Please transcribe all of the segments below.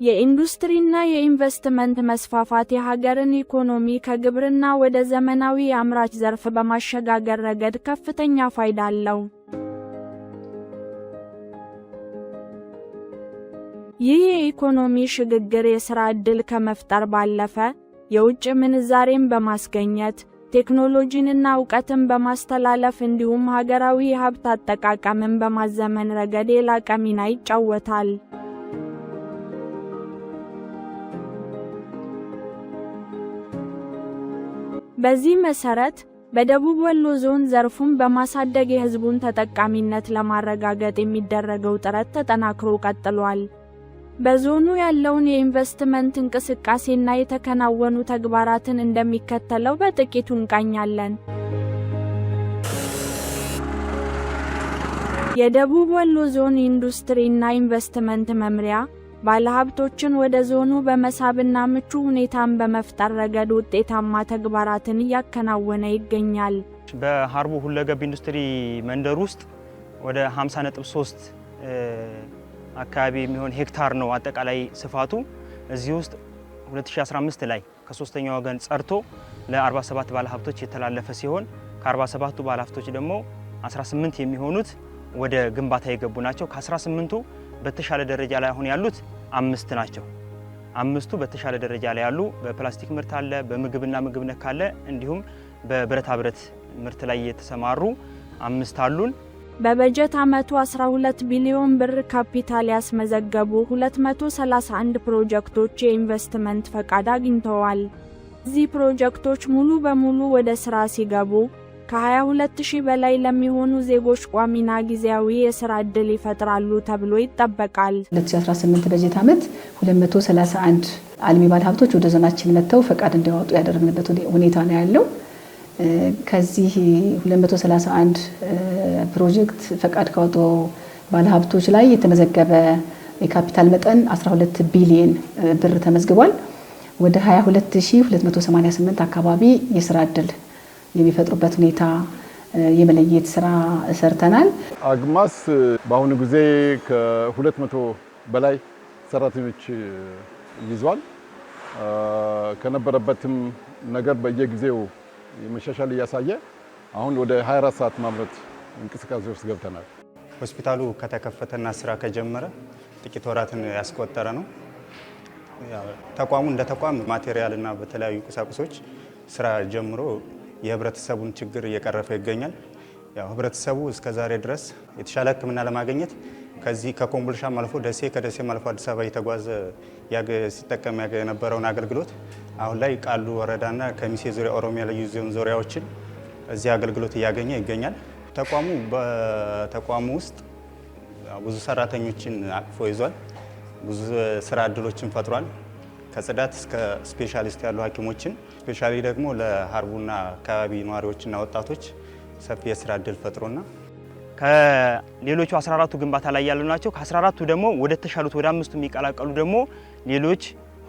የኢንዱስትሪና የኢንቨስትመንት መስፋፋት የሀገርን ኢኮኖሚ ከግብርና ወደ ዘመናዊ አምራች ዘርፍ በማሸጋገር ረገድ ከፍተኛ ፋይዳ አለው። ይህ የኢኮኖሚ ሽግግር የሥራ ዕድል ከመፍጠር ባለፈ የውጭ ምንዛሬን በማስገኘት ቴክኖሎጂንና ዕውቀትን በማስተላለፍ እንዲሁም ሀገራዊ የሀብት አጠቃቀምን በማዘመን ረገድ የላቀ ሚና ይጫወታል። በዚህ መሰረት በደቡብ ወሎ ዞን ዘርፉን በማሳደግ የሕዝቡን ተጠቃሚነት ለማረጋገጥ የሚደረገው ጥረት ተጠናክሮ ቀጥሏል። በዞኑ ያለውን የኢንቨስትመንት እንቅስቃሴና የተከናወኑ ተግባራትን እንደሚከተለው በጥቂቱ እንቃኛለን። የደቡብ ወሎ ዞን ኢንዱስትሪና ኢንቨስትመንት መምሪያ ባለሀብቶችን ወደ ዞኑ በመሳብና ምቹ ሁኔታን በመፍጠር ረገድ ውጤታማ ተግባራትን እያከናወነ ይገኛል። በሀርቡ ሁለገብ ኢንዱስትሪ መንደር ውስጥ ወደ 50.3 አካባቢ የሚሆን ሄክታር ነው አጠቃላይ ስፋቱ። እዚህ ውስጥ 2015 ላይ ከሶስተኛ ወገን ጸርቶ ለ47 ባለሀብቶች የተላለፈ ሲሆን ከ47ቱ ባለሀብቶች ደግሞ 18 የሚሆኑት ወደ ግንባታ የገቡ ናቸው። ከ18ቱ በተሻለ ደረጃ ላይ አሁን ያሉት 5 ናቸው። 5ቱ በተሻለ ደረጃ ላይ ያሉ በፕላስቲክ ምርት አለ፣ በምግብና ምግብ ነክ አለ፣ እንዲሁም በብረታ ብረት ምርት ላይ የተሰማሩ 5 አሉን። በበጀት ዓመቱ 12 ቢሊዮን ብር ካፒታል ያስመዘገቡ 231 ፕሮጀክቶች የኢንቨስትመንት ፈቃድ አግኝተዋል። እዚህ ፕሮጀክቶች ሙሉ በሙሉ ወደ ሥራ ሲገቡ ከ22,000 በላይ ለሚሆኑ ዜጎች ቋሚና ጊዜያዊ የሥራ ዕድል ይፈጥራሉ ተብሎ ይጠበቃል። 2018 በጀት ዓመት 231 አልሚ ባለሀብቶች ወደ ዞናችን መጥተው ፈቃድ እንዲያወጡ ያደረግንበት ሁኔታ ነው ያለው። ከዚህ 231 ፕሮጀክት ፈቃድ ካወጡ ባለሀብቶች ላይ የተመዘገበ የካፒታል መጠን 12 ቢሊዮን ብር ተመዝግቧል። ወደ 22288 አካባቢ የሥራ ዕድል የሚፈጥሩበት ሁኔታ የመለየት ስራ ሰርተናል። አግማስ በአሁኑ ጊዜ ከ200 በላይ ሰራተኞች ይዟል። ከነበረበትም ነገር በየጊዜው የመሻሻል እያሳየ አሁን ወደ 24 ሰዓት ማምረት እንቅስቃሴ ውስጥ ገብተናል። ሆስፒታሉ ከተከፈተና ስራ ከጀመረ ጥቂት ወራትን ያስቆጠረ ነው። ተቋሙ እንደ ተቋም ማቴሪያልና በተለያዩ ቁሳቁሶች ስራ ጀምሮ የህብረተሰቡን ችግር እየቀረፈ ይገኛል። ያው ህብረተሰቡ እስከ ዛሬ ድረስ የተሻለ ሕክምና ለማግኘት ከዚህ ከኮምቦልቻም አልፎ ደሴ ከደሴም አልፎ አዲስ አበባ እየተጓዘ ሲጠቀም የነበረውን አገልግሎት አሁን ላይ ቃሉ ወረዳና ከሚሴ ዙሪያ ኦሮሚያ ልዩ ዞን ዙሪያዎችን እዚህ አገልግሎት እያገኘ ይገኛል። በተቋሙ ውስጥ ብዙ ሰራተኞችን አቅፎ ይዟል። ብዙ ስራ ዕድሎችን ፈጥሯል። ከጽዳት እስከ ስፔሻሊስት ያሉ ሐኪሞችን ስፔሻሊ ደግሞ ለሀርቡና አካባቢ ነዋሪዎችና ወጣቶች ሰፊ የስራ ዕድል ፈጥሮና ከሌሎቹ 14ቱ ግንባታ ላይ ያሉ ናቸው። ከ14ቱ ደግሞ ወደ ተሻሉት ወደ 5ቱ የሚቀላቀሉ ደግሞ ሌሎች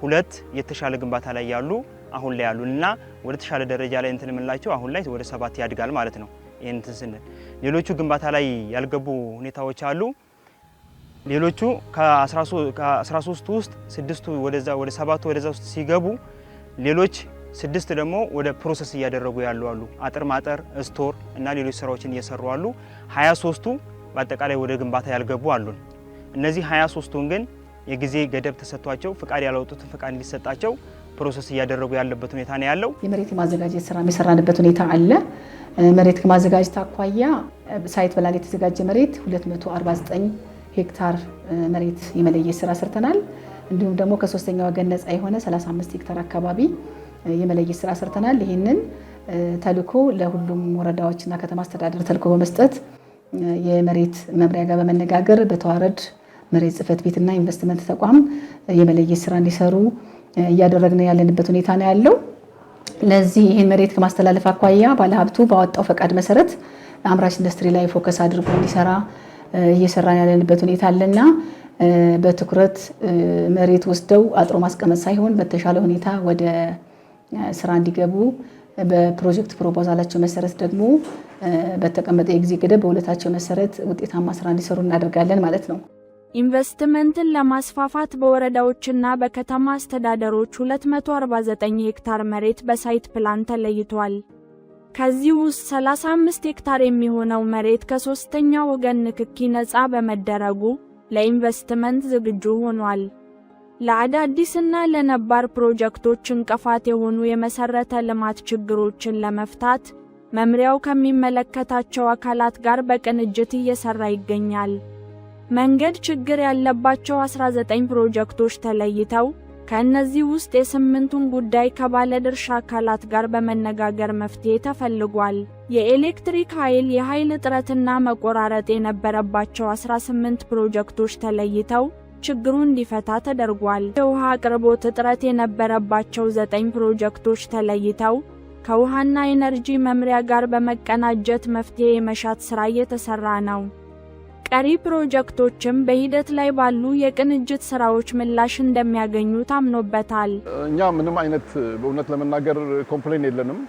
2 የተሻለ ግንባታ ላይ ያሉ አሁን ላይ ያሉና ወደ ተሻለ ደረጃ ላይ እንትን የምንላቸው አሁን ላይ ወደ 7 ያድጋል ማለት ነው። ይሄን ስንል ሌሎቹ ግንባታ ላይ ያልገቡ ሁኔታዎች አሉ። ሌሎቹ ከ13ቱ ውስጥ 6ቱ ወደ 7ቱ ወደዛ ውስጥ ሲገቡ ሌሎች 6 ደግሞ ወደ ፕሮሰስ እያደረጉ ያሉ አሉ። አጥር ማጠር፣ ስቶር እና ሌሎች ስራዎችን እየሰሩ አሉ። 23ቱ በአጠቃላይ ወደ ግንባታ ያልገቡ አሉን። እነዚህ 23ቱን ግን የጊዜ ገደብ ተሰጥቷቸው ፍቃድ ያላወጡት ፍቃድ እንዲሰጣቸው ፕሮሰስ እያደረጉ ያለበት ሁኔታ ነው ያለው። የመሬት ማዘጋጀት ስራ የሚሰራንበት ሁኔታ አለ። መሬት ከማዘጋጀት አኳያ ሳይት በላይ የተዘጋጀ መሬት 249 ሄክታር መሬት የመለየት ስራ ሰርተናል። እንዲሁም ደግሞ ከሶስተኛ ወገን ነፃ የሆነ 35 ሄክታር አካባቢ የመለየት ስራ ሰርተናል። ይህንን ተልኮ ለሁሉም ወረዳዎችና ከተማ አስተዳደር ተልኮ በመስጠት የመሬት መምሪያ ጋር በመነጋገር በተዋረድ መሬት ጽሕፈት ቤትና ኢንቨስትመንት ተቋም የመለየት ስራ እንዲሰሩ እያደረግን ያለንበት ሁኔታ ነው ያለው። ለዚህ ይህን መሬት ከማስተላለፍ አኳያ ባለሀብቱ ባወጣው ፈቃድ መሰረት አምራች ኢንዱስትሪ ላይ ፎከስ አድርጎ እንዲሰራ እየሰራን ያለንበት ሁኔታ አለና በትኩረት መሬት ወስደው አጥሮ ማስቀመጥ ሳይሆን በተሻለ ሁኔታ ወደ ስራ እንዲገቡ በፕሮጀክት ፕሮፖዛላቸው መሰረት ደግሞ በተቀመጠ የጊዜ ገደብ በሁለታቸው መሰረት ውጤታማ ስራ እንዲሰሩ እናደርጋለን ማለት ነው። ኢንቨስትመንትን ለማስፋፋት በወረዳዎችና በከተማ አስተዳደሮች 249 ሄክታር መሬት በሳይት ፕላን ተለይቷል። ከዚህ ውስጥ 35 ሄክታር የሚሆነው መሬት ከሶስተኛ ወገን ንክኪ ነፃ በመደረጉ ለኢንቨስትመንት ዝግጁ ሆኗል። ለአዳዲስና ለነባር ፕሮጀክቶች እንቅፋት የሆኑ የመሰረተ ልማት ችግሮችን ለመፍታት መምሪያው ከሚመለከታቸው አካላት ጋር በቅንጅት እየሰራ ይገኛል። መንገድ ችግር ያለባቸው 19 ፕሮጀክቶች ተለይተው ከእነዚህ ውስጥ የ8ቱን ጉዳይ ከባለድርሻ አካላት ጋር በመነጋገር መፍትሄ ተፈልጓል። የኤሌክትሪክ ኃይል የኃይል እጥረትና መቆራረጥ የነበረባቸው 18 ፕሮጀክቶች ተለይተው ችግሩ እንዲፈታ ተደርጓል። የውሃ አቅርቦት እጥረት የነበረባቸው 9 ፕሮጀክቶች ተለይተው ከውሃና ኢነርጂ መምሪያ ጋር በመቀናጀት መፍትሄ የመሻት ሥራ እየተሰራ ነው። ቀሪ ፕሮጀክቶችም በሂደት ላይ ባሉ የቅንጅት ስራዎች ምላሽ እንደሚያገኙ ታምኖበታል። እኛ ምንም አይነት በእውነት ለመናገር ኮምፕሌን የለንም።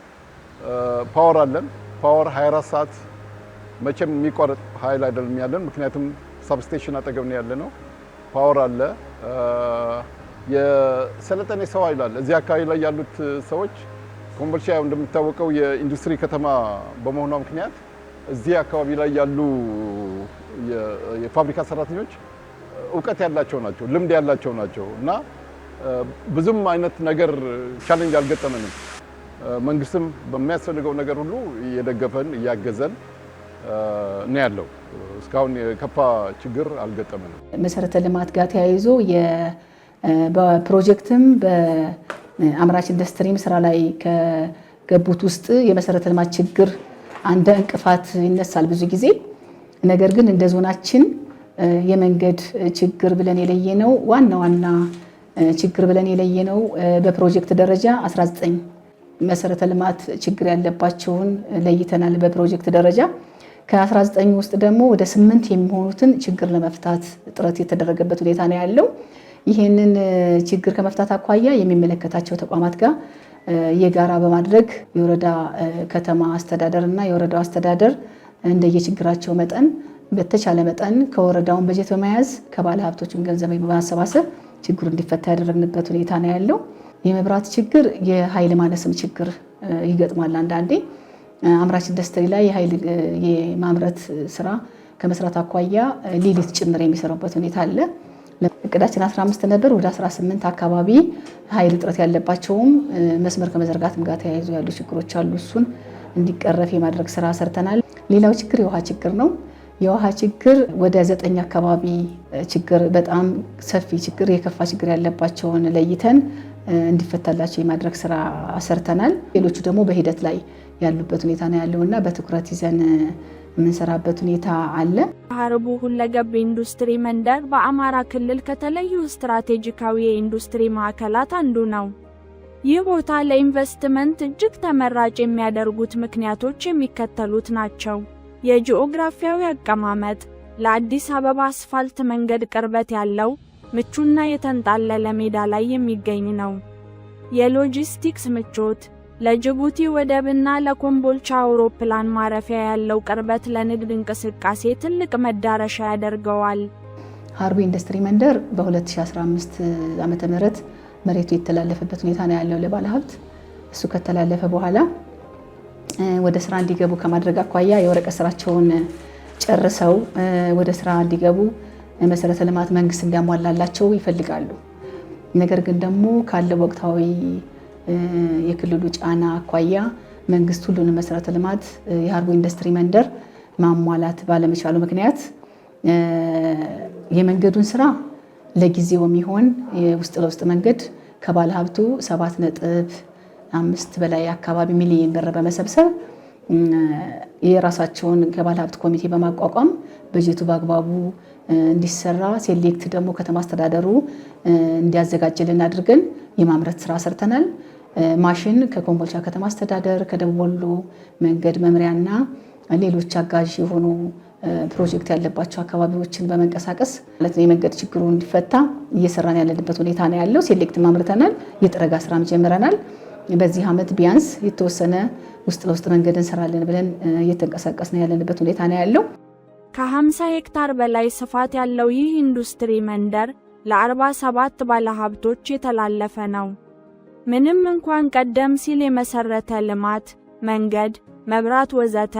ፓወር አለን። ፓወር 24 ሰዓት መቼም የሚቋረጥ ኃይል አይደለም ያለን፣ ምክንያቱም ሳብስቴሽን አጠገብ ነው ያለ ነው። ፓወር አለ። የሰለጠነ ሰው ኃይል አለ። እዚህ አካባቢ ላይ ያሉት ሰዎች ኮምቦልቻ እንደሚታወቀው የኢንዱስትሪ ከተማ በመሆኗ ምክንያት እዚህ አካባቢ ላይ ያሉ የፋብሪካ ሰራተኞች እውቀት ያላቸው ናቸው፣ ልምድ ያላቸው ናቸው እና ብዙም አይነት ነገር ቻሌንጅ አልገጠመንም። መንግስትም በሚያስፈልገው ነገር ሁሉ እየደገፈን እያገዘን ነው ያለው። እስካሁን የከፋ ችግር አልገጠመንም። መሰረተ ልማት ጋር ተያይዞ በፕሮጀክትም በአምራች ኢንዱስትሪም ስራ ላይ ከገቡት ውስጥ የመሰረተ ልማት ችግር አንድ እንቅፋት ይነሳል ብዙ ጊዜ። ነገር ግን እንደ ዞናችን የመንገድ ችግር ብለን የለየነው ዋና ችግር ብለን የለየነው በፕሮጀክት ደረጃ 19 መሰረተ ልማት ችግር ያለባቸውን ለይተናል። በፕሮጀክት ደረጃ ከ19 ውስጥ ደግሞ ወደ 8 የሚሆኑትን ችግር ለመፍታት ጥረት የተደረገበት ሁኔታ ነው ያለው። ይህንን ችግር ከመፍታት አኳያ የሚመለከታቸው ተቋማት ጋር የጋራ በማድረግ የወረዳ ከተማ አስተዳደር እና የወረዳው አስተዳደር እንደየችግራቸው መጠን በተቻለ መጠን ከወረዳውን በጀት በመያዝ ከባለ ሀብቶችም ገንዘብ በማሰባሰብ ችግሩ እንዲፈታ ያደረግንበት ሁኔታ ነው ያለው። የመብራት ችግር፣ የኃይል ማነስም ችግር ይገጥማል። አንዳንዴ አምራች ኢንዱስትሪ ላይ የኃይል የማምረት ስራ ከመስራት አኳያ ሌሊት ጭምር የሚሰራበት ሁኔታ አለ። እቅዳችን 15 ነበር፣ ወደ 18 አካባቢ ኃይል እጥረት ያለባቸውም መስመር ከመዘርጋትም ጋር ተያይዞ ያሉ ችግሮች አሉ። እሱን እንዲቀረፍ የማድረግ ስራ ሰርተናል። ሌላው ችግር የውሃ ችግር ነው። የውሃ ችግር ወደ 9 አካባቢ ችግር በጣም ሰፊ ችግር የከፋ ችግር ያለባቸውን ለይተን እንዲፈታላቸው የማድረግ ስራ ሰርተናል። ሌሎቹ ደግሞ በሂደት ላይ ያሉበት ሁኔታ ነው ያለውና በትኩረት ይዘን የምንሰራበት ሁኔታ አለ። ሀርቡ ሁለገብ ኢንዱስትሪ መንደር በአማራ ክልል ከተለዩ ስትራቴጂካዊ የኢንዱስትሪ ማዕከላት አንዱ ነው። ይህ ቦታ ለኢንቨስትመንት እጅግ ተመራጭ የሚያደርጉት ምክንያቶች የሚከተሉት ናቸው። የጂኦግራፊያዊ አቀማመጥ፣ ለአዲስ አበባ አስፋልት መንገድ ቅርበት ያለው ምቹና የተንጣለለ ሜዳ ላይ የሚገኝ ነው። የሎጂስቲክስ ምቾት፣ ለጅቡቲ ወደብና ለኮምቦልቻ አውሮፕላን ማረፊያ ያለው ቅርበት ለንግድ እንቅስቃሴ ትልቅ መዳረሻ ያደርገዋል። ሀርቡ ኢንዱስትሪ መንደር በ2015 ዓመተ ምህረት መሬቱ የተላለፈበት ሁኔታ ነው ያለው ለባለ ሀብት። እሱ ከተላለፈ በኋላ ወደ ስራ እንዲገቡ ከማድረግ አኳያ የወረቀት ስራቸውን ጨርሰው ወደ ስራ እንዲገቡ መሰረተ ልማት መንግስት እንዲያሟላላቸው ይፈልጋሉ። ነገር ግን ደግሞ ካለው ወቅታዊ የክልሉ ጫና አኳያ መንግስት ሁሉንም መሰረተ ልማት የሀርቡ ኢንዱስትሪ መንደር ማሟላት ባለመቻሉ ምክንያት የመንገዱን ስራ ለጊዜው የሚሆን የውስጥ ለውስጥ መንገድ ከባለ ሀብቱ 7.5 በላይ አካባቢ ሚሊዮን ብር በመሰብሰብ የራሳቸውን ከባለ ሀብት ኮሚቴ በማቋቋም በጀቱ በአግባቡ እንዲሰራ ሴሌክት ደግሞ ከተማ አስተዳደሩ እንዲያዘጋጅልን አድርገን የማምረት ስራ ሰርተናል። ማሽን ከኮምቦልቻ ከተማ አስተዳደር ከደቡብ ወሎ መንገድ መምሪያና ሌሎች አጋዥ የሆኑ ፕሮጀክት ያለባቸው አካባቢዎችን በመንቀሳቀስ ማለት ነው የመንገድ ችግሩ እንዲፈታ እየሰራን ያለንበት ሁኔታ ነው ያለው። ሴሌክት ማምርተናል። የጥረጋ ስራም ጀምረናል። በዚህ ዓመት ቢያንስ የተወሰነ ውስጥ ለውስጥ መንገድ እንሰራለን ብለን እየተንቀሳቀስን ያለንበት ሁኔታ ነው ያለው። ከ50 ሄክታር በላይ ስፋት ያለው ይህ ኢንዱስትሪ መንደር ለ47 ባለሀብቶች የተላለፈ ነው። ምንም እንኳን ቀደም ሲል የመሰረተ ልማት፣ መንገድ፣ መብራት ወዘተ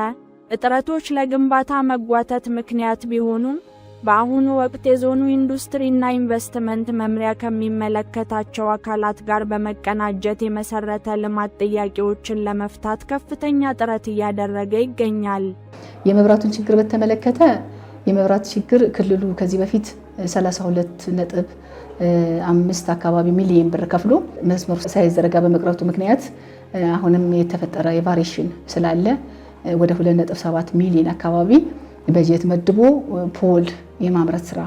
እጥረቶች ለግንባታ መጓተት ምክንያት ቢሆኑም በአሁኑ ወቅት የዞኑ ኢንዱስትሪና ኢንቨስትመንት መምሪያ ከሚመለከታቸው አካላት ጋር በመቀናጀት የመሰረተ ልማት ጥያቄዎችን ለመፍታት ከፍተኛ ጥረት እያደረገ ይገኛል። የመብራቱን ችግር በተመለከተ የመብራት ችግር ክልሉ ከዚህ በፊት 32.5 አካባቢ ሚሊዮን ብር ከፍሎ መስመሩ ሳይዘረጋ በመቅረቱ ምክንያት አሁንም የተፈጠረ የቫሪሽን ስላለ ወደ 2.7 ሚሊዮን አካባቢ በጀት መድቦ ፖል የማምረት ስራ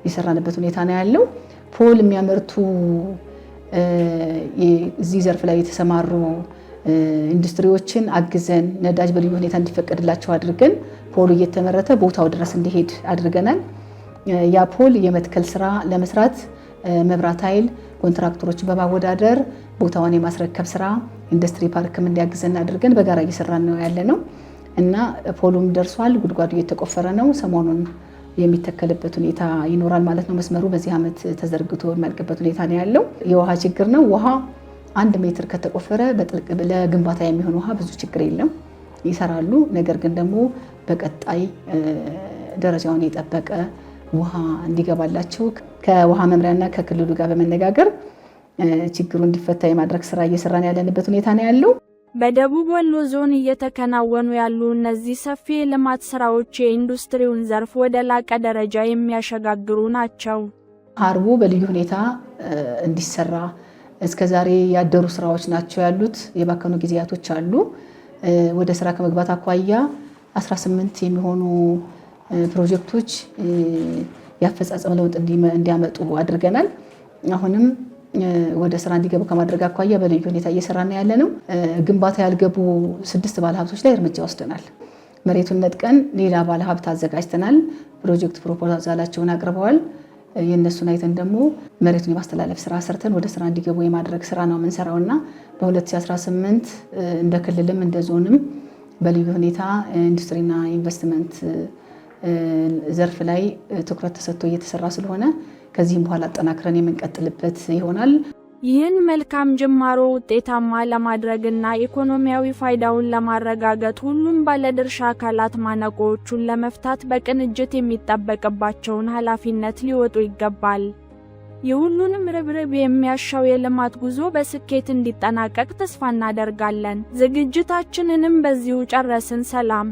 የሰራንበት ሁኔታ ነው ያለው። ፖል የሚያመርቱ እዚህ ዘርፍ ላይ የተሰማሩ ኢንዱስትሪዎችን አግዘን ነዳጅ በልዩ ሁኔታ እንዲፈቀድላቸው አድርገን ፖሉ እየተመረተ ቦታው ድረስ እንዲሄድ አድርገናል። ያ ፖል የመትከል ስራ ለመስራት መብራት ኃይል ኮንትራክተሮችን በማወዳደር ቦታውን የማስረከብ ስራ ኢንዱስትሪ ፓርክም እንዲያግዘን አድርገን በጋራ እየሰራን ነው ያለነው እና ፖሉም ደርሷል። ጉድጓዱ እየተቆፈረ ነው። ሰሞኑን የሚተከልበት ሁኔታ ይኖራል ማለት ነው። መስመሩ በዚህ ዓመት ተዘርግቶ የሚያልቅበት ሁኔታ ነው ያለው። የውሃ ችግር ነው። ውሃ 1 ሜትር ከተቆፈረ በጥልቅ ለግንባታ የሚሆን ውሃ ብዙ ችግር የለም፣ ይሰራሉ። ነገር ግን ደግሞ በቀጣይ ደረጃውን የጠበቀ ውሃ እንዲገባላቸው ከውሃ መምሪያና ከክልሉ ጋር በመነጋገር ችግሩ እንዲፈታ የማድረግ ስራ እየሰራን ያለንበት ሁኔታ ነው ያለው። በደቡብ ወሎ ዞን እየተከናወኑ ያሉ እነዚህ ሰፊ የልማት ስራዎች የኢንዱስትሪውን ዘርፍ ወደ ላቀ ደረጃ የሚያሸጋግሩ ናቸው። ሀርቡ በልዩ ሁኔታ እንዲሰራ እስከዛሬ ያደሩ ስራዎች ናቸው ያሉት። የባከኑ ጊዜያቶች አሉ። ወደ ስራ ከመግባት አኳያ 18 የሚሆኑ ፕሮጀክቶች ያፈጻጸም ለውጥ እንዲያመጡ አድርገናል። አሁንም ወደ ስራ እንዲገቡ ከማድረግ አኳያ በልዩ ሁኔታ እየሰራን ያለ ነው። ግንባታ ያልገቡ 6 ባለሀብቶች ላይ እርምጃ ወስደናል። መሬቱን ነጥቀን ሌላ ባለሀብት አዘጋጅተናል። ፕሮጀክት ፕሮፖዛላቸውን አቅርበዋል። የነሱን አይተን ደግሞ መሬቱን የማስተላለፍ ስራ ሰርተን ወደ ስራ እንዲገቡ የማድረግ ስራ ነው የምንሰራውና በ2018 እንደ ክልልም እንደ ዞንም በልዩ ሁኔታ ኢንዱስትሪና ኢንቨስትመንት ዘርፍ ላይ ትኩረት ተሰጥቶ እየተሰራ ስለሆነ ከዚህም በኋላ አጠናክረን የምንቀጥልበት ይሆናል። ይህን መልካም ጅማሮ ውጤታማ ለማድረግና ኢኮኖሚያዊ ፋይዳውን ለማረጋገጥ ሁሉም ባለድርሻ አካላት ማነቆዎቹን ለመፍታት በቅንጅት የሚጠበቅባቸውን ኃላፊነት ሊወጡ ይገባል። የሁሉንም ርብርብ የሚያሻው የልማት ጉዞ በስኬት እንዲጠናቀቅ ተስፋ እናደርጋለን። ዝግጅታችንንም በዚሁ ጨረስን። ሰላም።